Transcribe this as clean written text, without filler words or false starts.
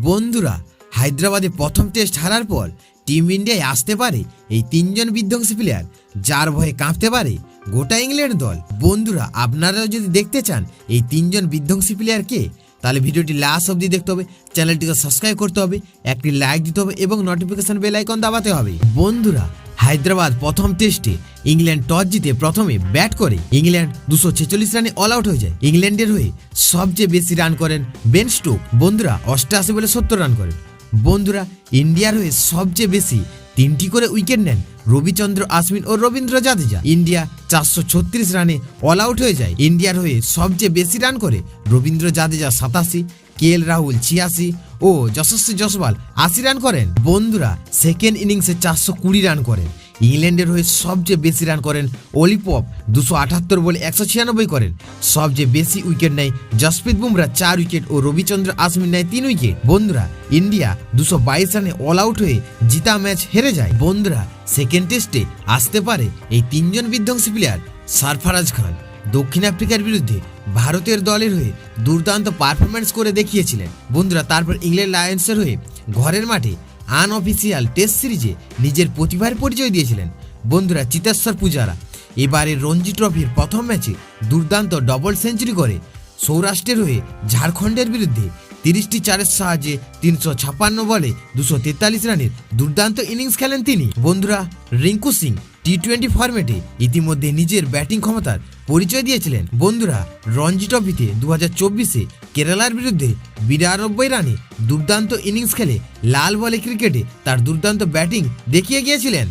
বন্ধুরা, হায়দ্রাবাদে প্রথম টেস্ট হারার পর টিম ইন্ডিয়ায় আসতে পারে এই তিনজন বিধ্বংসী প্লেয়ার, যার ভয়ে কাঁপতে পারে গোটা ইংল্যান্ড দল। বন্ধুরা, আপনারাও যদি দেখতে চান এই তিনজন বিধ্বংসী প্লেয়ার কে, তাহলে ভিডিওটি লাস্ট অবধি দেখতে হবে, চ্যানেলটিকে সাবস্ক্রাইব করতে হবে, একটি লাইক দিতে হবে এবং নোটিফিকেশন বেল আইকন দাবাতে হবে। বন্ধুরা, হায়দ্রাবাদ প্রথম টেস্টে ইংল্যান্ড টস জিতে প্রথমে ব্যাট করে ইংল্যান্ড 246 রানে অল আউট হয়ে যায়। ইংল্যান্ডের হয়ে সবচেয়ে বেশি রান করেন বেন স্টোক, বন্ধুরা 88 বলে 70 রান করেন। বন্ধুরা, ইন্ডিয়ার হয়ে সবচেয়ে বেশি 3টি করে উইকেট নেন রবিচন্দ্র অশ্বিন ও রবীন্দ্র জাদেজা। ইন্ডিয়া 436 রানে অল আউট হয়ে যায়। ইন্ডিয়ার হয়ে সবচেয়ে বেশি রান করে রবীন্দ্র জাদেজা 87, KL রাহুল 86 ও যশস্বী জয়সওয়াল 80 রান করেন। বন্ধুরা, সেকেন্ড ইনিংসে 420 রান করেন। ইংল্যান্ডের হয়ে সবচেয়ে বেশি রান করেন অলি পপ, 278 বলে 196 করেন। সবচেয়ে বেশি উইকেট নেয় জসপ্রীত বুমরা 4 উইকেট ও রবিচন্দ্র অশ্বিন নেয় 3 উইকেট। বন্ধুরা, ইন্ডিয়া 222 রানে অল আউট হয়ে জিতা ম্যাচ হেরে যায়। বন্ধুরা, সেকেন্ড টেস্টে আসতে পারে এই তিনজন বিধ্বংসী প্লেয়ার। সরফরাজ খান দক্ষিণ আফ্রিকার বিরুদ্ধে ভারতের দলের হয়ে দুর্দান্ত পারফরম্যান্স করে দেখিয়েছিলেন। বন্ধুরা, তারপর ইংল্যান্ড লায়ন্সের হয়ে ঘরের মাঠে আনঅফিসিয়াল টেস্ট সিরিজে নিজের প্রতিভার পরিচয় দিয়েছিলেন। বন্ধুরা, চেতেশ্বর পূজারা এবারে রঞ্জি ট্রফির প্রথম ম্যাচে দুর্দান্ত ডবল সেঞ্চুরি করে সৌরাষ্ট্রের হয়ে ঝাড়খণ্ডের বিরুদ্ধে 30টি চারের সাহায্যে 356 বলে 243 রানের দুর্দান্ত ইনিংস খেলেন তিনি। বন্ধুরা, রিঙ্কু সিং টি20 ফরম্যাটে ইতিমধ্যে নিজের ব্যাটিং ক্ষমতার পরিচয় দিয়েছিলেন। বন্ধুরা, রঞ্জি ট্রফিতে 2024-এ কেরালার বিরুদ্ধে 92 রানে দুর্দান্ত ইনিংস খেলে লাল বলে ক্রিকেটে তার দুর্দান্ত ব্যাটিং দেখিয়ে গিয়েছিলেন।